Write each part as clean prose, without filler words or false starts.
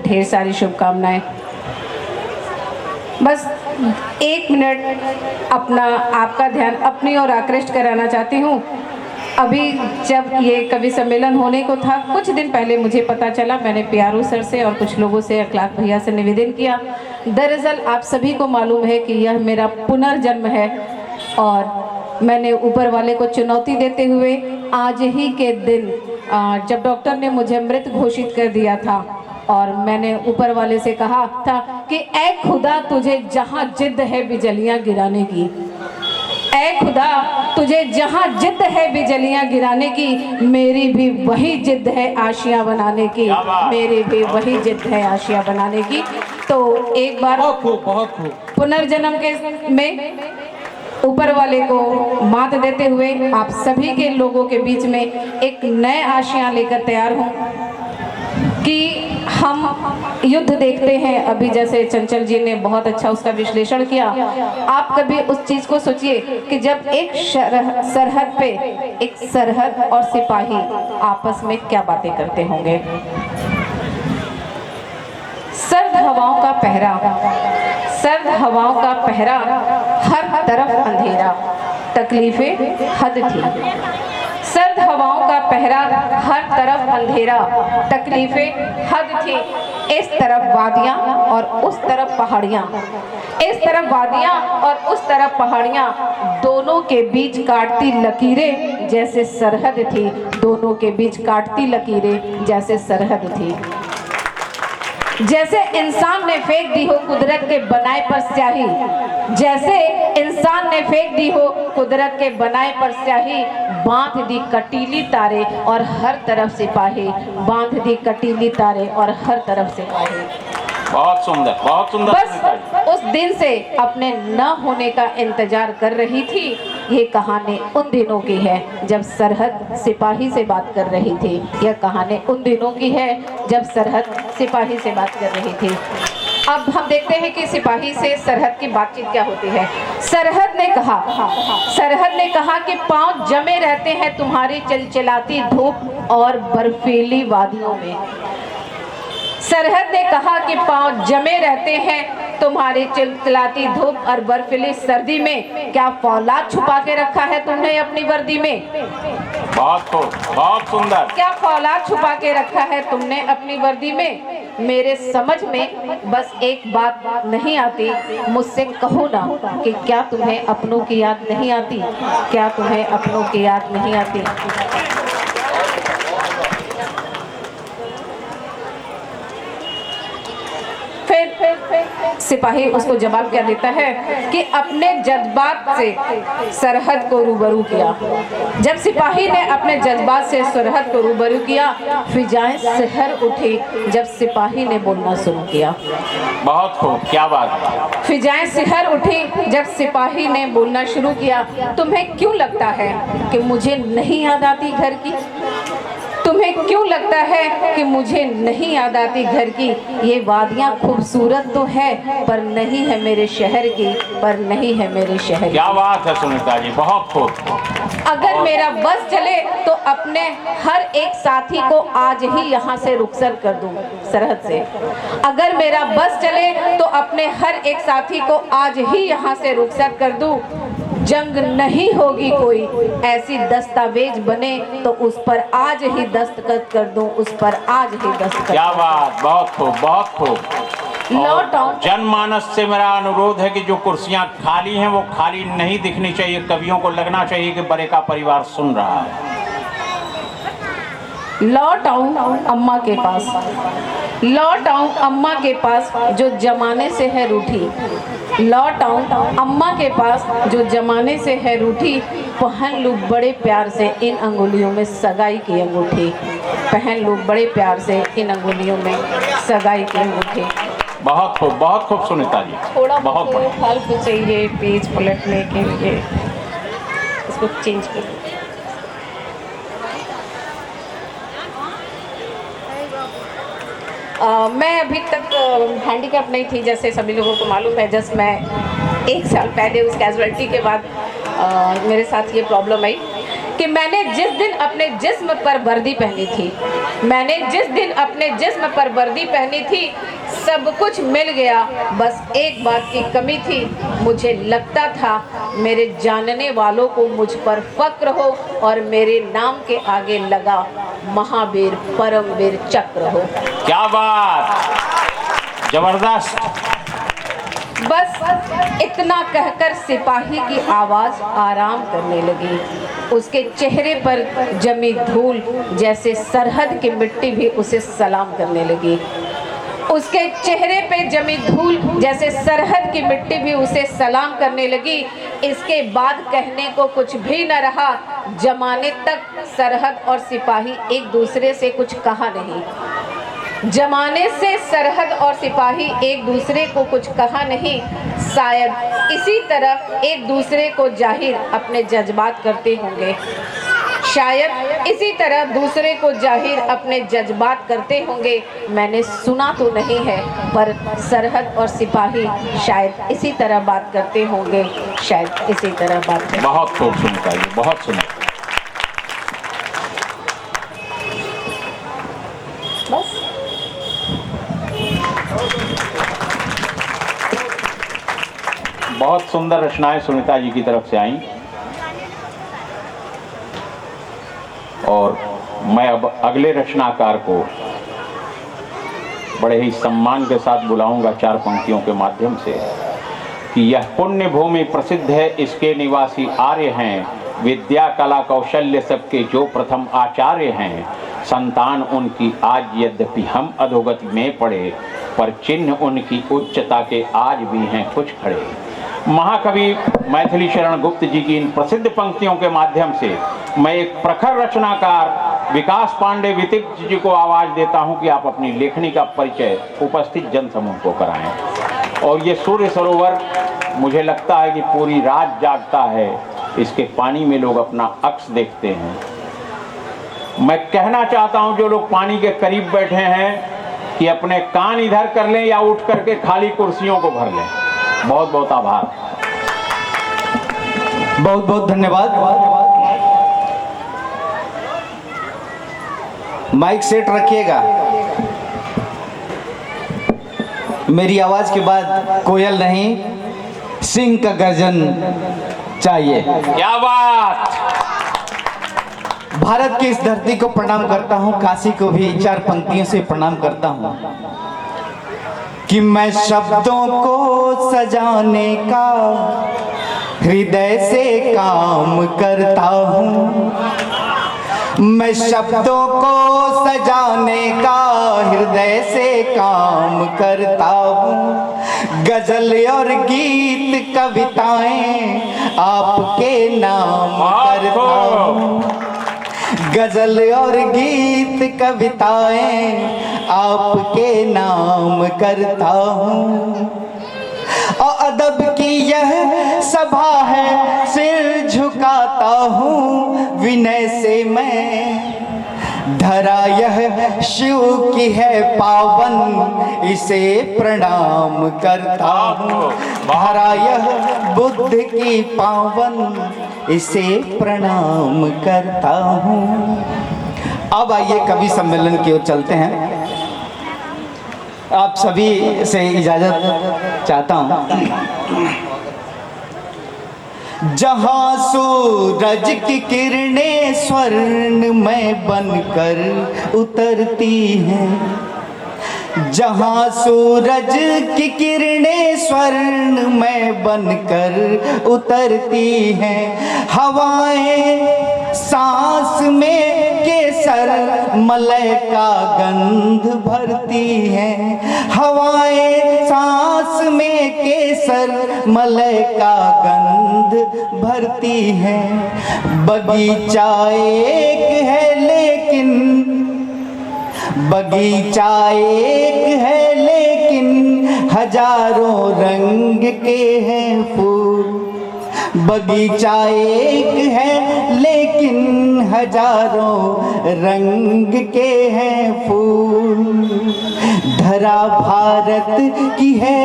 ढेर सारी शुभकामनाएं। बस 1 मिनट अपना आपका ध्यान अपनी ओर आकृष्ट कराना चाहती हूँ। अभी जब ये कवि सम्मेलन होने को था, कुछ दिन पहले मुझे पता चला, मैंने प्यारू सर से और कुछ लोगों से, अखलाक भैया से निवेदन किया। दरअसल आप सभी को मालूम है कि यह मेरा पुनर्जन्म है और मैंने ऊपर वाले को चुनौती देते हुए आज ही के दिन जब डॉक्टर ने मुझे मृत घोषित कर दिया था और मैंने ऊपर वाले से कहा था कि ऐ खुदा तुझे जहाँ जिद है बिजलियाँ गिराने की, ऐ खुदा तुझे जहाँ जिद है बिजलियाँ गिराने की, मेरी भी वही जिद है आशियाँ बनाने की, मेरी भी वही जिद है आशियाँ बनाने की। तो एक बार बहुत खूब पुनर्जन्म के में ऊपर वाले को मात देते हुए आप सभी के लोगों के बीच में एक नए आशियाँ लेकर तैयार हूँ कि हम युद्ध देखते हैं। अभी जैसे चंचल जी ने बहुत अच्छा उसका विश्लेषण किया, आप कभी उस चीज को सोचिए कि जब एक सरहद पे एक सरहद और सिपाही आपस में क्या बातें करते होंगे। सर्द हवाओं का पहरा, सर्द हवाओं का पहरा, हर तरफ अंधेरा, तकलीफें हद थी। सर्द हवाओं का पहरा, हर तरफ अंधेरा, तकलीफें हद थी। इस तरफ वादियां और उस तरफ पहाड़ियां, इस तरफ वादियां और उस तरफ पहाड़ियां, दोनों के बीच काटती लकीरें जैसे सरहद थी, दोनों के बीच काटती लकीरें जैसे सरहद थी। जैसे इंसान ने फेंक दी हो कुदरत के बनाए पर स्याही, जैसे इंसान ने फेंक दी हो कुदरत के बनाए पर स्याही, बांध दी कटीली तारे और हर तरफ सिपाही, बांध दी कटीली तारे और हर तरफ सिपाही। बहुत सुंदर, बहुत सुंदर। बस उस दिन से अपने न होने का इंतजार कर रही थी। ये कहानी उन दिनों की है जब सरहद सिपाही से बात कर रही थी। यह कहानी उन दिनों की है जब सरहद सिपाही से बात कर रही थी। अब हम देखते हैं कि सिपाही से सरहद की बातचीत क्या होती है। सरहद ने कहा कि पांव जमे रहते हैं तुम्हारी चिलचिलाती धूप और बर्फीली वादियों में। सरहद ने कहा कि पांव जमे रहते हैं तुम्हारी चिलचिलाती धूप और बर्फीली सर्दी में, क्या फौलाद छुपा के रखा है तुमने अपनी वर्दी में। बहुत सुंदर। क्या फौलाद छुपा के रखा है तुमने अपनी वर्दी में। मेरे समझ में बस एक बात नहीं आती, मुझसे कहो ना कि क्या तुम्हें अपनों की याद नहीं आती, क्या तुम्हें अपनों की याद नहीं आती। सिपाही उसको जवाब क्या देता है कि अपने जज्बात से सरहद को रूबरू किया। जब सिपाही ने अपने जज्बात से सरहद को रूबरू किया, फिजाएं सिहर उठी जब सिपाही ने बोलना शुरू किया। बहुत खूब, क्या बात। फिजाएं सिहर उठी जब सिपाही ने बोलना शुरू किया। तुम्हें क्यों लगता है कि मुझे नहीं याद आती घर की, तुम्हें क्यों लगता है कि मुझे नहीं याद आती घर की। ये वादियाँ खूबसूरत तो है पर नहीं है मेरे शहर की, पर नहीं है मेरे शहर की। क्या बात है सुनीता जी, बहुत खूब। अगर मेरा बस चले तो अपने हर एक साथी को आज ही यहाँ से रुखसत कर दूं सरहद से। अगर मेरा बस चले तो अपने हर एक साथी को आज ही यहाँ से रुखसत कर दूं। जंग नहीं होगी कोई, ऐसी दस्तावेज बने तो उस पर आज ही दस्तखत कर दूं, उस पर आज ही दस्तखत। क्या बात, बहुत खूब, बहुत खूब। लौट आऊं। जनमानस से मेरा अनुरोध है कि जो कुर्सियां खाली हैं वो खाली नहीं दिखनी चाहिए। कवियों को लगना चाहिए कि बड़े का परिवार सुन रहा है। लौट आऊं अम्मा के पास, लौट आऊं अम्मा के पास जो जमाने से है रूठी। लौट आऊं अम्मा के पास जो जमाने से है रूठी। पहन लूं बड़े प्यार से इन अंगुलियों में सगाई की अंगूठी। पहन लूं बड़े प्यार से इन अंगुलियों में सगाई की अंगूठी। बहुत खूब सुनीता जी। थोड़ा बहुत हेल्प चाहिए पेज पलटने के लिए, इसको चेंज कर। मैं अभी तक हैंडीकैप नहीं थी, जैसे सभी लोगों को मालूम है। जस्ट मैं 1 साल पहले उस कैजुअलिटी के बाद मेरे साथ ये प्रॉब्लम आई कि मैंने जिस दिन अपने जिस्म पर वर्दी पहनी थी, मैंने जिस दिन अपने जिस्म पर वर्दी पहनी थी, सब कुछ मिल गया, बस एक बात की कमी थी। मुझे लगता था मेरे जानने वालों को मुझ पर फक्र हो और मेरे नाम के आगे लगा महावीर परमवीर चक्र हो। क्या बात, जबरदस्त। बस इतना कहकर सिपाही की आवाज आराम करने लगी। उसके चेहरे पर जमी धूल जैसे सरहद की मिट्टी भी उसे सलाम करने लगी। उसके चेहरे पे जमी धूल जैसे सरहद की मिट्टी भी उसे सलाम करने लगी। इसके बाद कहने को कुछ भी न रहा। जमाने तक सरहद और सिपाही एक दूसरे से कुछ कहा नहीं। जमाने से सरहद और सिपाही एक दूसरे को कुछ कहा नहीं। शायद इसी तरह एक दूसरे को जाहिर अपने जज्बात करते होंगे। शायद इसी तरह दूसरे को जाहिर अपने जज्बात करते होंगे। मैंने सुना तो नहीं है, पर सरहद और सिपाही शायद इसी तरह बात करते होंगे, शायद इसी तरह बात करते। बहुत खूब सुनता है, बहुत सुना। बस बहुत सुंदर रचनाएं सुनीता जी की तरफ से आई। और मैं अब अगले रचनाकार को बड़े ही सम्मान के साथ बुलाऊंगा 4 पंक्तियों के माध्यम से कि यह पुण्य भूमि प्रसिद्ध है, इसके निवासी आर्य हैं, विद्या कला कौशल्य सबके जो प्रथम आचार्य हैं। संतान उनकी आज यद्यपि हम अधोगति में पड़े, पर चिन्ह उनकी उच्चता के आज भी हैं कुछ खड़े। महाकवि मैथिली शरण गुप्त जी की इन प्रसिद्ध पंक्तियों के माध्यम से मैं एक प्रखर रचनाकार विकास पांडे वितिक जी को आवाज देता हूं कि आप अपनी लेखनी का परिचय उपस्थित जनसमूह को कराएं। और ये सूर्य सरोवर मुझे लगता है कि पूरी रात जागता है, इसके पानी में लोग अपना अक्स देखते हैं। मैं कहना चाहता हूं जो लोग पानी के करीब बैठे हैं कि अपने कान इधर कर लें या उठ करके खाली कुर्सियों को भर लें। बहुत बहुत आभार, बहुत बहुत धन्यवाद। माइक सेट रखिएगा। मेरी आवाज के बाद कोयल नहीं, सिंह का गर्जन चाहिए। क्या बात। भारत की इस धरती को प्रणाम करता हूं, काशी को भी 4 पंक्तियों से प्रणाम करता हूं कि मैं शब्दों को सजाने का हृदय से काम करता हूँ। मैं शब्दों को सजाने का हृदय से काम करता हूँ। गजल और गीत कविताएं आपके नाम करता हूँ। गजल और गीत कविताएं आपके नाम करता हूँ। और अदब की यह सभा है, सिर झुकाता हूँ विनय से मैं। धरा यह शिव की है पावन, इसे प्रणाम करता हूँ। धरा यह बुद्ध की पावन, इसे प्रणाम करता हूँ। अब आइए कवि सम्मेलन की ओर चलते हैं। आप सभी से इजाजत चाहता हूँ। जहाँ सूरज की किरणें स्वर्णमय बनकर उतरती हैं, जहाँ सूरज की किरणें स्वर्णमय बनकर उतरती हैं, हवाएं सांस में केसर मलय का गंध भरती हैं। हवाएं सांस में केसर मलय का गंध भरती हैं। बगीचा एक है लेकिन, बगीचा एक है लेकिन हजारों रंग के हैं फूल। बगीचा एक है लेकिन हजारों रंग के हैं फूल। धरा भारत की है,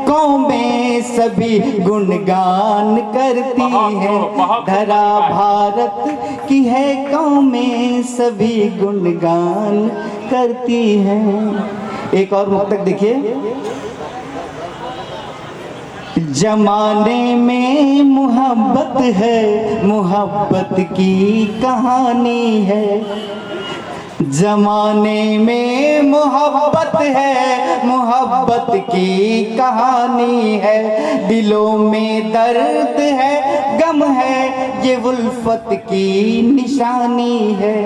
कौमें सभी गुणगान करती हैं। धरा भारत की है, कौमें सभी गुणगान करती हैं। एक और मुक्तक देखिए। जमाने में मोहब्बत है, मोहब्बत की कहानी है। जमाने में मोहब्बत है, मोहब्बत की कहानी है। दिलों में दर्द है, गम है, ये उल्फत की निशानी है।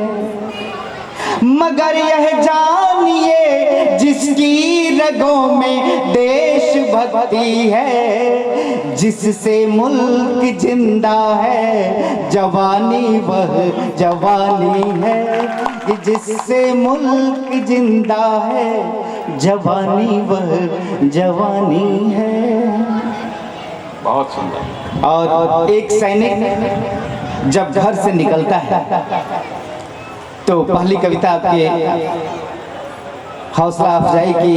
मगर यह जानिए जिसकी रगों में देशभक्ति है, जिससे मुल्क जिंदा है, जवानी वह जवानी है। जिससे मुल्क जिंदा है, जवानी वह जवानी है। बहुत सुंदर। और एक सैनिक जब घर से निकलता है तो पहली कविता आपके हौसला अफजाई की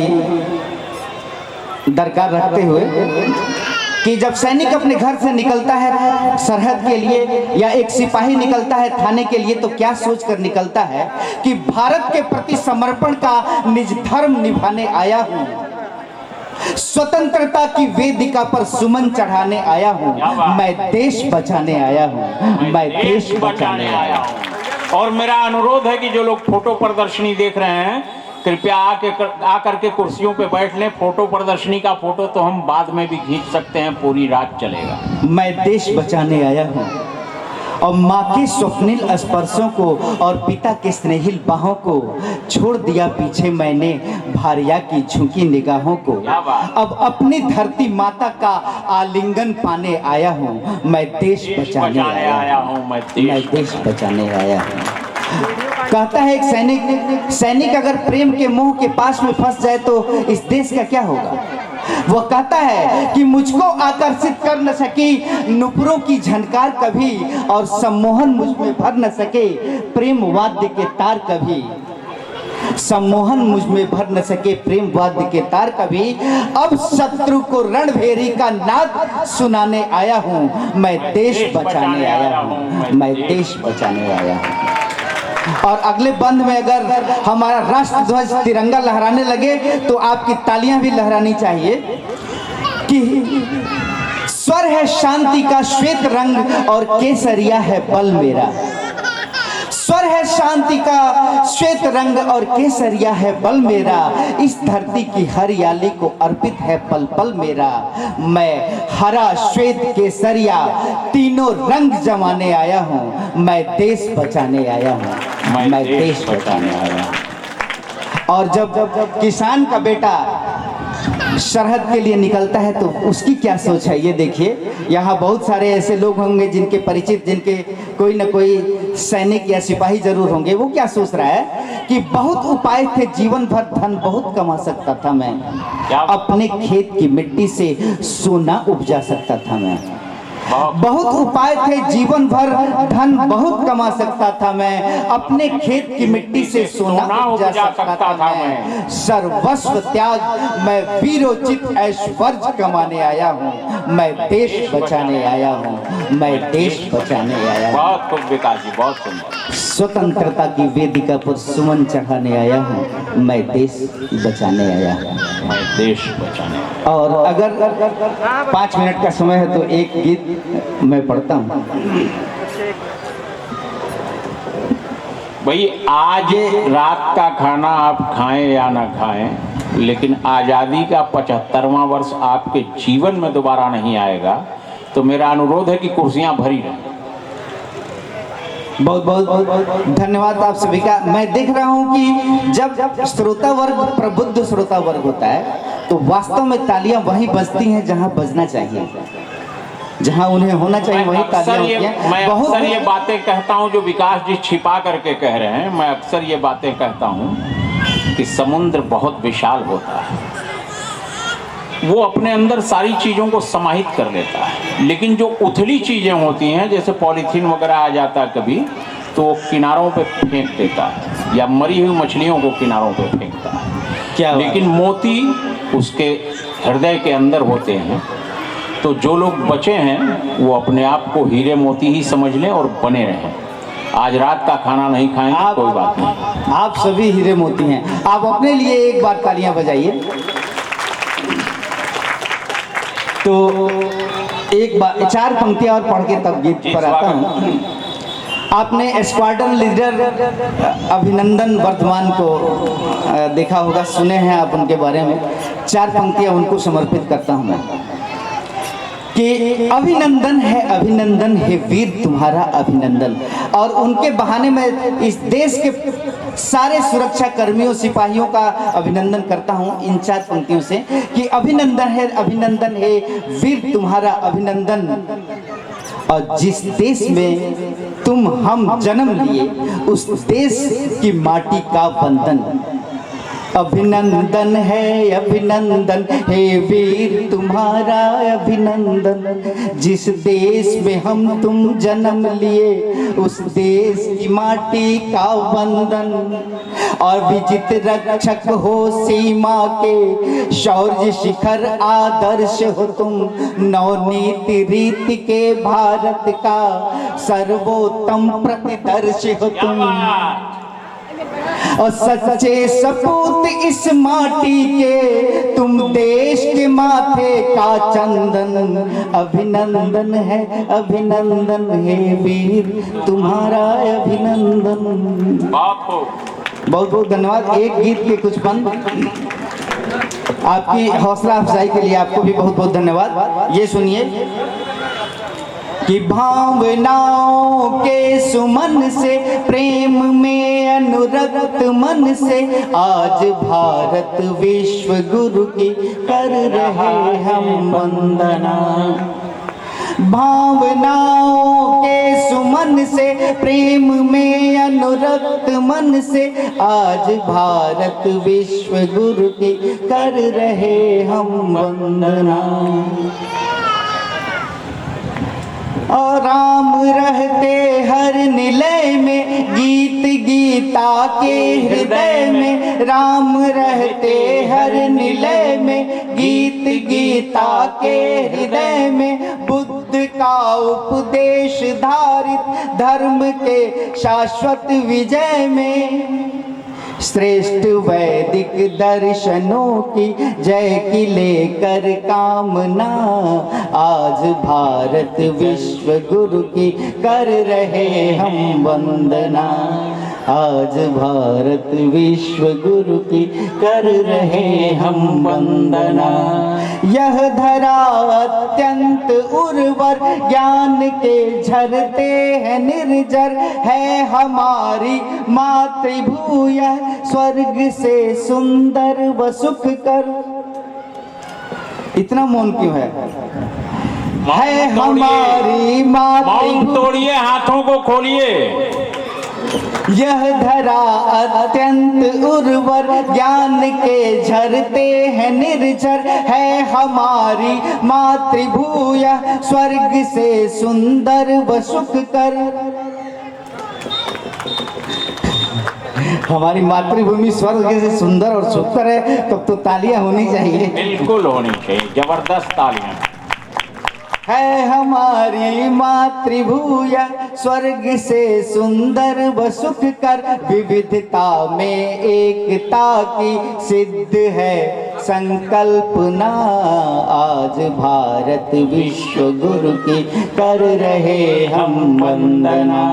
दरकार रखते हुए कि जब सैनिक अपने घर से निकलता है सरहद के लिए, या एक सिपाही निकलता है थाने के लिए, तो क्या सोचकर निकलता है कि भारत के प्रति समर्पण का निज धर्म निभाने आया हूँ, स्वतंत्रता की वेदिका पर सुमन चढ़ाने आया हूँ, मैं देश बचाने आया हूँ, मैं देश बचाने आया हूँ। और मेरा अनुरोध है कि जो लोग फोटो प्रदर्शनी देख रहे हैं, कृपया आकर के कुर्सियों पे बैठ लें। फोटो प्रदर्शनी का फोटो तो हम बाद में भी खींच सकते हैं, पूरी रात चलेगा। मैं देश बचाने आया हूँ और माँ के स्वप्निल स्पर्शों को और पिता के स्नेहिल बाहों को छोड़ दिया पीछे मैंने, भारिया की झुकी निगाहों को। अब अपनी धरती माता का आलिंगन पाने आया हूँ, मैं देश बचाने आया हूँ, मैं देश बचाने आया हूँ। कहता है एक सैनिक अगर प्रेम के मोह के पास में फंस जाए तो इस देश का क्या होगा। वो कहता है कि मुझको आकर्षित कर न सकी नुपुरों की झनकार कभी, और सम्मोहन मुझ में भर न सके प्रेम वाद्य के तार कभी। सम्मोहन मुझ में भर न सके प्रेम वाद्य के तार कभी। अब शत्रु को रणभेरी का नाद सुनाने आया हूँ, मैं देश बचाने आया हूँ, मैं देश बचाने आया हूँ। और अगले बंद में अगर हमारा राष्ट्र ध्वज तिरंगा लहराने लगे तो आपकी तालियां भी लहरानी चाहिए कि स्वर है शांति का श्वेत रंग और केसरिया है बल मेरा। स्वर है शांति का श्वेत रंग और केसरिया है बल मेरा। इस धरती की हरियाली को अर्पित है पल पल मेरा। मैं हरा श्वेत केसरिया तीनों रंग जमाने आया हूँ, मैं देश बचाने आया हूँ, मैं देश बचाने आया हूँ। और जब किसान का बेटा सरहद के लिए निकलता है तो उसकी क्या सोच है, ये देखिए। यहाँ बहुत सारे ऐसे लोग होंगे जिनके परिचित, जिनके कोई न कोई सैनिक या सिपाही जरूर होंगे। वो क्या सोच रहा है कि बहुत उपाय थे, जीवन भर धन बहुत कमा सकता था मैं, अपने खेत की मिट्टी से सोना उपजा सकता था मैं। बहुत उपाय थे, जीवन भर धन बहुत कमा सकता था मैं, अपने खेत की मिट्टी से सोना उपजा सकता था मैं। सर्वस्व त्याग मैं वीरोचित ऐश्वर्य कमाने आया हूँ, मैं देश बचाने आया हूँ, मैं देश बचाने आया हूँ। बहुत खूब विकास जी, बहुत सुंदर। स्वतंत्रता की वेदिका पर सुमन चढ़ाने आया हूँ, मैं देश बचाने आया हूँ, मैं देश बचाने। और अगर 5 मिनट का समय है तो एक गीत मैं पढ़ता हूँ। भाई आज रात का खाना आप खाएं या ना खाएं, लेकिन आज़ादी का 75वां वर्ष आपके जीवन में दोबारा नहीं आएगा, तो मेरा अनुरोध है कि कुर्सियां भरी रहें। बहुत बहुत धन्यवाद आप सभी का। मैं देख रहा हूँ कि जब श्रोता वर्ग प्रबुद्ध श्रोता वर्ग होता है तो वास्तव में तालियां वहीं बजती हैं जहां बजना चाहिए, जहां उन्हें होना चाहिए वही तालियां होती हैं। मैं अक्सर ये बातें कहता हूं जो विकास जी छिपा करके कह रहे हैं। मैं अक्सर ये बातें कहता हूं कि समुद्र बहुत विशाल होता है, वो अपने अंदर सारी चीज़ों को समाहित कर लेता है, लेकिन जो उथली चीज़ें होती हैं जैसे पॉलीथीन वगैरह आ जाता है कभी, तो वो किनारों पे फेंक देता है या मरी हुई मछलियों को किनारों पे फेंकता है। क्या बात? लेकिन मोती उसके हृदय के अंदर होते हैं। तो जो लोग बचे हैं वो अपने आप को हीरे मोती ही समझ लें और बने रहें। आज रात का खाना नहीं खाएंगे कोई बात नहीं, आप सभी हीरे मोती हैं। आप अपने लिए एक बार तालियां बजाइए। तो एक बार 4 पंक्तियां और पढ़ के तब गीत पर आता हूँ। आपने स्क्वाड्रन लीडर अभिनंदन वर्धमान को देखा होगा, सुने हैं आप उनके बारे में। 4 पंक्तियां उनको समर्पित करता हूँ मैं कि अभिनंदन है वीर तुम्हारा अभिनंदन। और उनके बहाने में इस देश के सारे सुरक्षा कर्मियों सिपाहियों का अभिनंदन करता हूं इन 4 पंक्तियों से कि अभिनंदन है वीर तुम्हारा अभिनंदन। और जिस देश में हम जन्म लिए उस देश की माटी का वंदन। अभिनंदन है वीर तुम्हारा अभिनंदन। जिस देश में तुम जन्म लिए उस देश की माटी का वंदन। और विजित रक्षक हो सीमा के, शौर्य शिखर आदर्श हो तुम। नवनीति रीति के भारत का सर्वोत्तम प्रतिदर्श हो तुम। और सच्चे सपूत इस माटी के, तुम देश के माथे का चंदन। अभिनंदन है वीर तुम्हारा अभिनंदन। बहुत बहुत धन्यवाद। एक गीत के कुछ पल आपकी हौसला अफजाई के लिए आपको भी बहुत बहुत धन्यवाद। ये सुनिए कि भावनाओं के सुमन से, प्रेम में अनुरक्त मन से, आज भारत विश्व गुरु की कर रहे हम वंदना। भावनाओं के सुमन से, प्रेम में अनुरक्त मन से, आज भारत विश्व गुरु की कर रहे हम वंदना। और राम रहते हर निलय में, गीत गीता के हृदय में। राम रहते हर निलय में, गीत गीता के हृदय में। बुद्ध का उपदेश धारित धर्म के शाश्वत विजय में। श्रेष्ठ वैदिक दर्शनों की जय की लेकर कामना, आज भारत विश्व गुरु की कर रहे हम वंदना। आज भारत विश्व गुरु की कर रहे हम वंदना। यह धरा अत्यंत उर्वर, ज्ञान के झरते हैं निर्जर। है हमारी मातृभूया, स्वर्ग से सुंदर व सुख कर। इतना मौन क्यों है हमारी मातृभूया। तोड़िए, हाथों को खोलिए। यह धरा अत्यंत उर्वर, ज्ञान के झरते हैं निर्झर। है हमारी मातृभूया, स्वर्ग से सुंदर व सुख कर। हमारी मातृभूमि स्वर्ग से सुंदर और सुखकर है, तब तो तालियां होनी चाहिए। बिल्कुल होनी चाहिए, जबरदस्त तालियां। है हमारी मातृभूया, स्वर्ग से सुंदर व सुख कर। विविधता में एकता की सिद्ध है संकल्पना। आज भारत विश्व गुरु की कर रहे हम वंदना।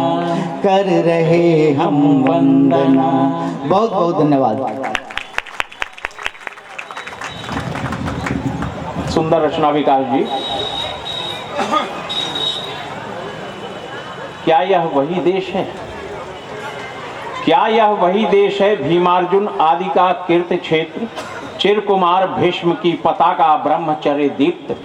कर रहे हम वंदना। बहुत बहुत धन्यवाद। सुंदर रचना विकास जी। क्या यह वही देश है? क्या यह वही देश है भीमार्जुन आदि का कीर्त क्षेत्र? चिरकुमार भीष्म की पताका ब्रह्मचर्य दीप्त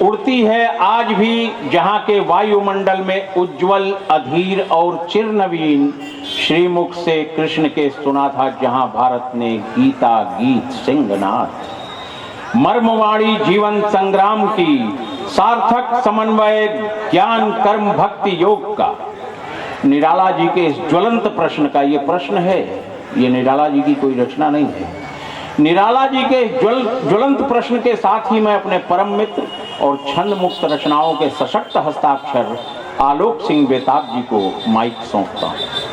उड़ती है आज भी, जहां के वायुमंडल में उज्जवल अधीर और चिरनवीन श्रीमुख से कृष्ण के सुना था, जहां भारत ने गीता गीत सिंहनाथ। मर्मवाणी जीवन संग्राम की, सार्थक समन्वय ज्ञान कर्म भक्ति योग का। निराला जी के इस ज्वलंत प्रश्न का ये प्रश्न है, ये निराला जी की कोई रचना नहीं है। निराला जी के ज्वलंत प्रश्न के साथ ही मैं अपने परम मित्र और छंद मुक्त रचनाओं के सशक्त हस्ताक्षर आलोक सिंह बेताब जी को माइक सौंपता हूँ।